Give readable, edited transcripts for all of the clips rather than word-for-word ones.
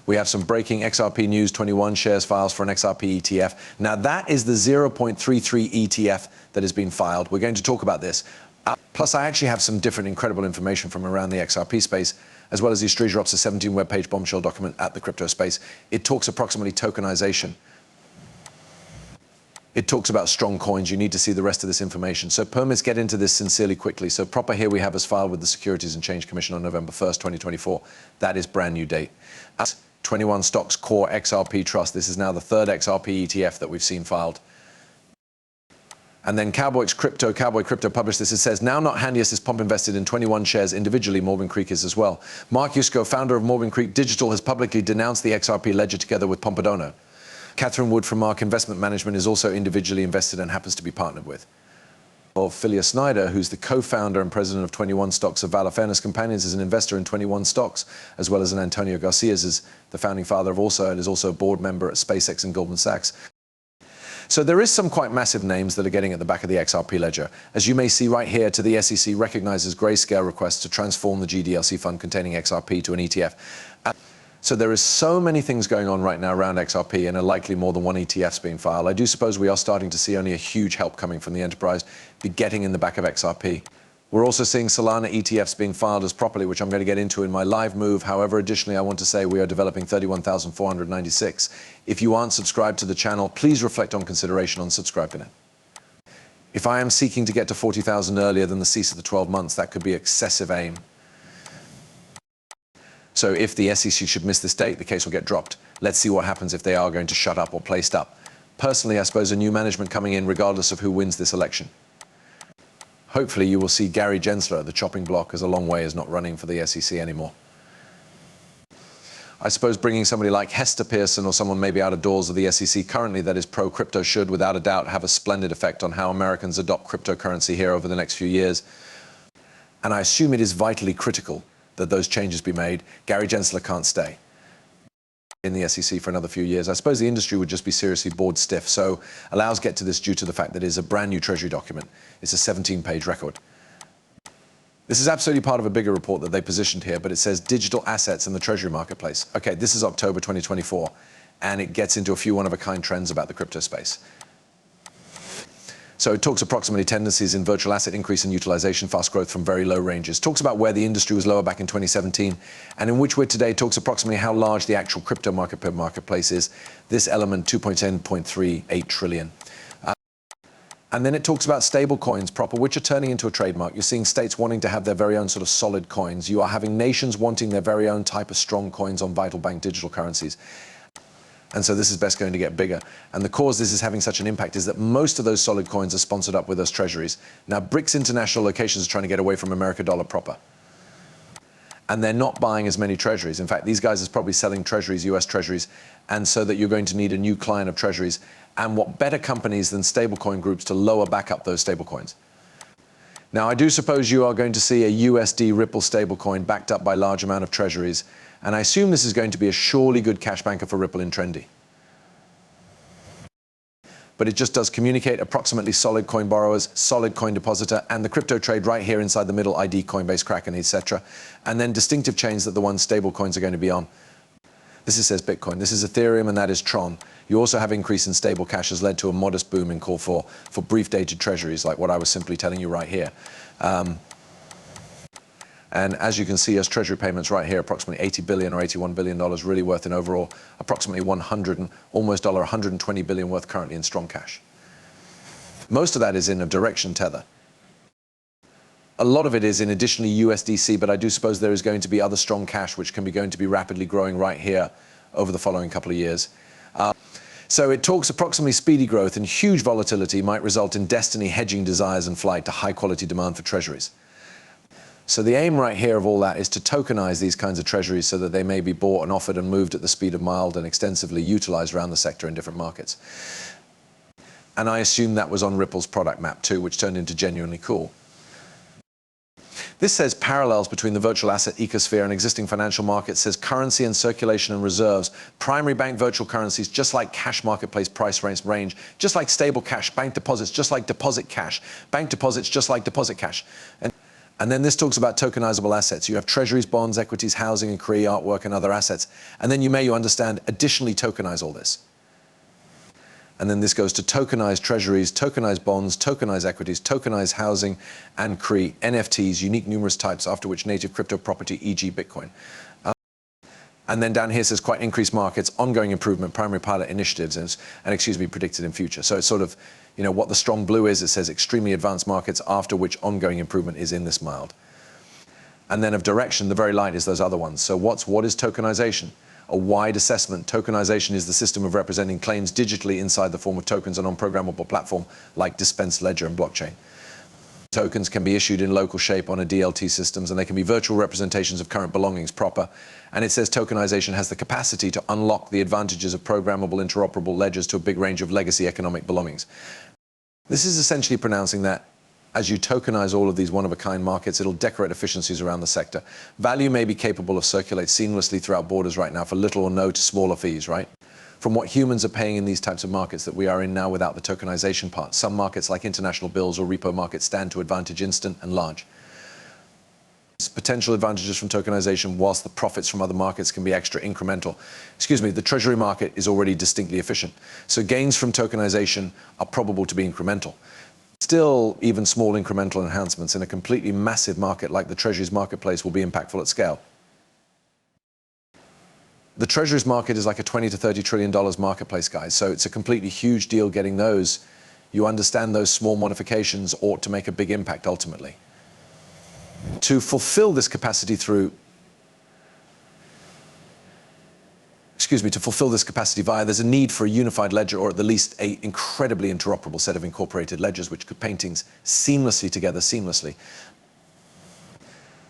We have some breaking XRP news, 21 shares files for an XRP ETF. Now that is the 0.33 ETF that has been filed. We're going to talk about this. Plus, I actually have some different incredible information from around the XRP space, as well as the Australia Ops 17 webpage bombshell document at the crypto space. It talks approximately tokenization. It talks about strong coins. You need to see the rest of this information. So permits get into this sincerely quickly. So proper here we have as filed with the Securities and Exchange Commission on November 1st, 2024. That is brand new date. 21Stocks Core XRP Trust. This is now the third XRP ETF that we've seen filed. And then Cowboy Crypto published this. It says, now not handiest is Pomp invested in 21 shares individually. Morgan Creek is as well. Mark Yusko, founder of Morgan Creek Digital, has publicly denounced the XRP ledger together with Pompadono. Catherine Wood from Mark Investment Management is also individually invested and happens to be partnered with. Of Philia Snyder, who's the co-founder and president of 21Stocks of Valor Fairness Companions, is an investor in 21Stocks, as well as Antonio Garcia's is the founding father of also, and is also a board member at SpaceX and Goldman Sachs. So there is some quite massive names that are getting at the back of the XRP ledger. As you may see right here, to the SEC recognizes grayscale requests to transform the GDLC fund containing XRP to an ETF. So there is so many things going on right now around XRP, and are likely more than one ETF's being filed. I do suppose we are starting to see only a huge help coming from the enterprise be getting in the back of XRP. We're also seeing Solana ETFs being filed as properly, which I'm going to get into in my live move. However, additionally, I want to say we are developing 31,496. If you aren't subscribed to the channel, please reflect on consideration on subscribing it. If I am seeking to get to 40,000 earlier than the cease of the 12 months, that could be excessive aim. So if the SEC should miss this date, the case will get dropped. Let's see what happens if they are going to shut up or placed up. Personally, I suppose a new management coming in regardless of who wins this election. Hopefully you will see Gary Gensler at the chopping block, as a long way is not running for the SEC anymore. I suppose bringing somebody like Hester Pearson or someone maybe out of doors of the SEC currently that is pro-crypto should without a doubt have a splendid effect on how Americans adopt cryptocurrency here over the next few years. And I assume it is vitally critical that those changes be made. Gary Gensler can't stay in the SEC for another few years. I suppose the industry would just be seriously bored stiff. So allows get to this due to the fact that it is a brand new Treasury document. It's a 17-page record. This is absolutely part of a bigger report that they positioned here, but it says digital assets in the Treasury marketplace. Okay, this is October 2024, and it gets into a few one-of-a-kind trends about the crypto space. So it talks approximately tendencies in virtual asset increase and utilization, fast growth from very low ranges. Talks about where the industry was lower back in 2017, and in which we're today. Talks approximately how large the actual crypto marketplace is. This element, 2.10.38 trillion. And then it talks about stable coins proper, which are turning into a trademark. You're seeing states wanting to have their very own sort of solid coins. You are having nations wanting their very own type of strong coins on vital bank digital currencies. And so this is best going to get bigger. And the cause this is having such an impact is that most of those solid coins are sponsored up with those treasuries. Now, BRICS international locations are trying to get away from America dollar proper. And they're not buying as many treasuries. In fact, these guys are probably selling treasuries, US treasuries, and so that you're going to need a new client of treasuries. And what better companies than stablecoin groups to lower back up those stablecoins? Now, I do suppose you are going to see a USD Ripple stablecoin backed up by large amount of treasuries. And I assume this is going to be a surely good cash banker for Ripple in Trendy. But it just does communicate approximately solid coin borrowers, solid coin depositor, and the crypto trade right here inside the middle, ID, Coinbase, Kraken, etc. And then distinctive chains that the ones stable coins are going to be on. This says Bitcoin, this is Ethereum, and that is Tron. You also have increase in stable cash has led to a modest boom in call for brief dated treasuries, like what I was simply telling you right here. And as you can see, as treasury payments right here, approximately $80 billion or $81 billion really worth in overall, approximately 100 and almost $120 billion worth currently in strong cash. Most of that is in a direction tether. A lot of it is in additionally USDC, but I do suppose there is going to be other strong cash which can be going to be rapidly growing right here over the following couple of years. So it talks approximately speedy growth and huge volatility might result in destiny hedging desires and flight to high quality demand for treasuries. So the aim right here of all that is to tokenize these kinds of treasuries so that they may be bought and offered and moved at the speed of mild and extensively utilized around the sector in different markets. And I assume that was on Ripple's product map too, which turned into genuinely cool. This says parallels between the virtual asset ecosphere and existing financial markets, says currency and circulation and reserves, primary bank virtual currencies, just like cash marketplace price range, just like stable cash, bank deposits, just like deposit cash, bank deposits, just like deposit cash. And then this talks about tokenizable assets. You have treasuries, bonds, equities, housing, and Korea, artwork, and other assets. And then you understand, additionally tokenize all this. And then this goes to tokenize treasuries, tokenize bonds, tokenize equities, tokenize housing, and Korea, NFTs, unique numerous types, after which native crypto property, e.g. Bitcoin. And then down here says quite increased markets, ongoing improvement, primary pilot initiatives, and predicted in future. So it's sort of, what the strong blue is, it says extremely advanced markets, after which ongoing improvement is in this mild. And then of direction, the very light is those other ones. So what is tokenization? A wide assessment. Tokenization is the system of representing claims digitally inside the form of tokens on programmable platform like dispensed ledger and blockchain. Tokens can be issued in local shape on a DLT systems, and they can be virtual representations of current belongings proper. And it says tokenization has the capacity to unlock the advantages of programmable interoperable ledgers to a big range of legacy economic belongings. This is essentially pronouncing that as you tokenize all of these one-of-a-kind markets, it'll decorate efficiencies around the sector. Value may be capable of circulate seamlessly throughout borders right now for little or no to smaller fees, right? From what humans are paying in these types of markets that we are in now without the tokenization part. Some markets like international bills or repo markets stand to advantage instant and large. Potential advantages from tokenization, whilst the profits from other markets can be extra incremental. The treasury market is already distinctly efficient. So gains from tokenization are probable to be incremental. Still, even small incremental enhancements in a completely massive market like the treasuries marketplace will be impactful at scale. The treasuries market is like a $20 to $30 trillion marketplace, guys. So it's a completely huge deal getting those. You understand those small modifications ought to make a big impact ultimately. To fulfill this capacity there's a need for a unified ledger, or at the least an incredibly interoperable set of incorporated ledgers which could paint things seamlessly together.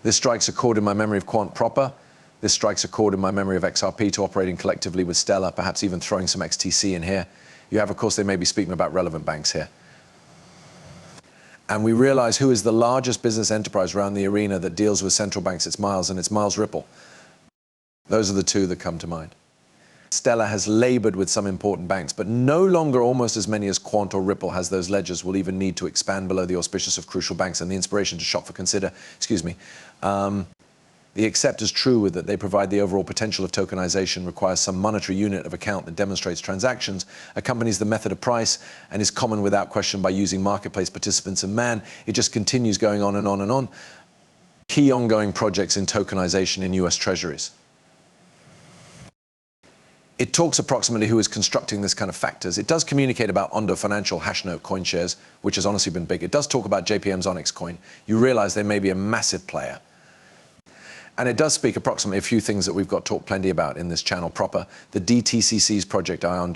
This strikes a chord in my memory of Quant proper. This strikes a chord in my memory of XRP to operating collectively with Stellar, perhaps even throwing some XTC in here. You have, of course, they may be speaking about relevant banks here. And we realize who is the largest business enterprise around the arena that deals with central banks. It's Miles, and it's Miles Ripple. Those are the two that come to mind. Stellar has labored with some important banks, but no longer almost as many as Quant or Ripple has those ledgers will even need to expand below the auspicious of crucial banks and the inspiration to shop for the accept is true with that they provide the overall potential of tokenization, requires some monetary unit of account that demonstrates transactions, accompanies the method of price, and is common without question by using marketplace participants. And man, it just continues going on and on and on. Key ongoing projects in tokenization in US treasuries. It talks approximately who is constructing this kind of factors. It does communicate about Ondo Financial Hashnote CoinShares, which has honestly been big. It does talk about JPM's Onyx coin. You realize they may be a massive player. And it does speak approximately a few things that we've got talked plenty about in this channel proper. The DTCC's Project Ion